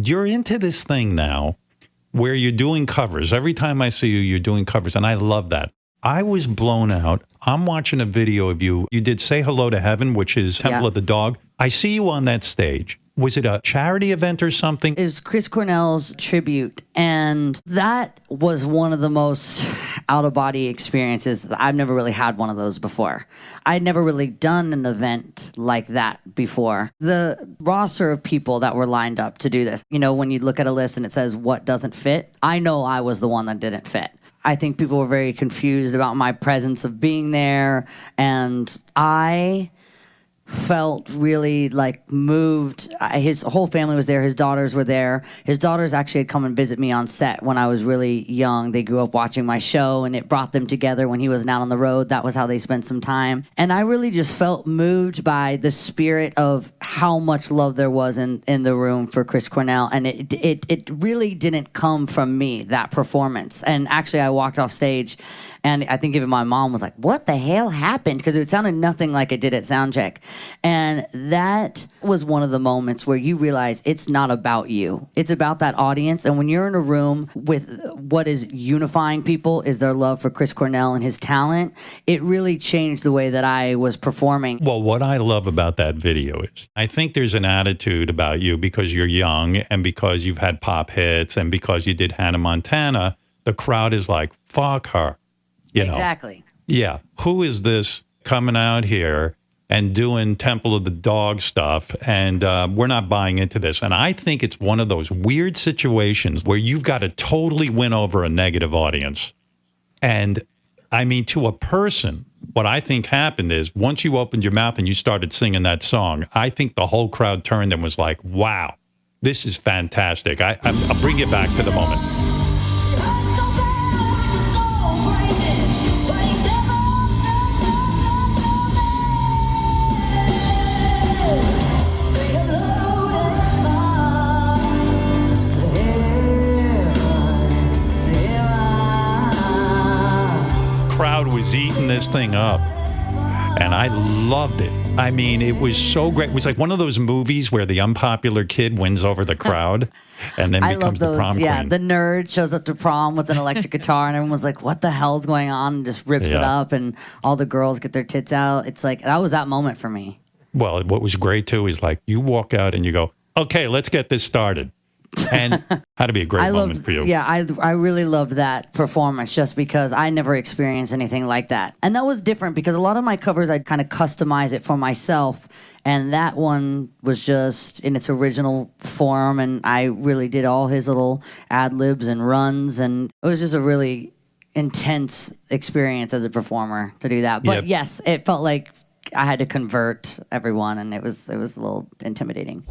you're into this thing now where you're doing covers. Every time I see you, you're doing covers, and I love that. I was blown out. I'm watching a video of you. You did Say Hello to Heaven, which is Temple of the Dog. I see you on that stage. Was it a charity event or something? It was Chris Cornell's tribute, and that was one of the most out-of-body experiences. I've never really had one of those before. I'd never really done an event like that before. The roster of people that were lined up to do this, you know, when you look at a list and it says what doesn't fit, I know I was the one that didn't fit. I think people were very confused about my presence of being there, and I felt really like moved. His whole family was there. His daughters were there. His daughters actually had come and visit me on set when I was really young. They grew up watching my show, and it brought them together when he wasn't out on the road. That was how they spent some time. And I really just felt moved by the spirit of how much love there was in the room for Chris Cornell. And it really didn't come from me, that performance. And actually, I walked off stage, and I think even my mom was like, what the hell happened? Because it sounded nothing like it did at soundcheck. And that was one of the moments where you realize it's not about you. It's about that audience. And when you're in a room with what is unifying people is their love for Chris Cornell and his talent, it really changed the way that I was performing. Well, what I love about that video is I think there's an attitude about you because you're young and because you've had pop hits and because you did Hannah Montana. The crowd is like, fuck her. You know? Exactly. Yeah. Who is this coming out here and doing Temple of the Dog stuff? And we're not buying into this. And I think it's one of those weird situations where you've got to totally win over a negative audience. And I mean, to a person, what I think happened is once you opened your mouth and you started singing that song, I think the whole crowd turned and was like, wow, this is fantastic. I'll bring you back to the moment. Crowd was eating this thing up, and I loved it. I mean, it was so great. It was like one of those movies where the unpopular kid wins over the crowd and then becomes the prom queen. Yeah, the nerd shows up to prom with an electric guitar, and everyone's like, what the hell's going on? And just rips it up, and all the girls get their tits out. It's like, that was that moment for me. Well, what was great, too, is like you walk out and you go, okay, let's get this started. And had to be a great moment for you. Yeah, I really loved that performance just because I never experienced anything like that. And that was different because a lot of my covers, I'd kind of customize it for myself. And that one was just in its original form. And I really did all his little ad-libs and runs. And it was just a really intense experience as a performer to do that. But yes, it felt like I had to convert everyone, and it was a little intimidating.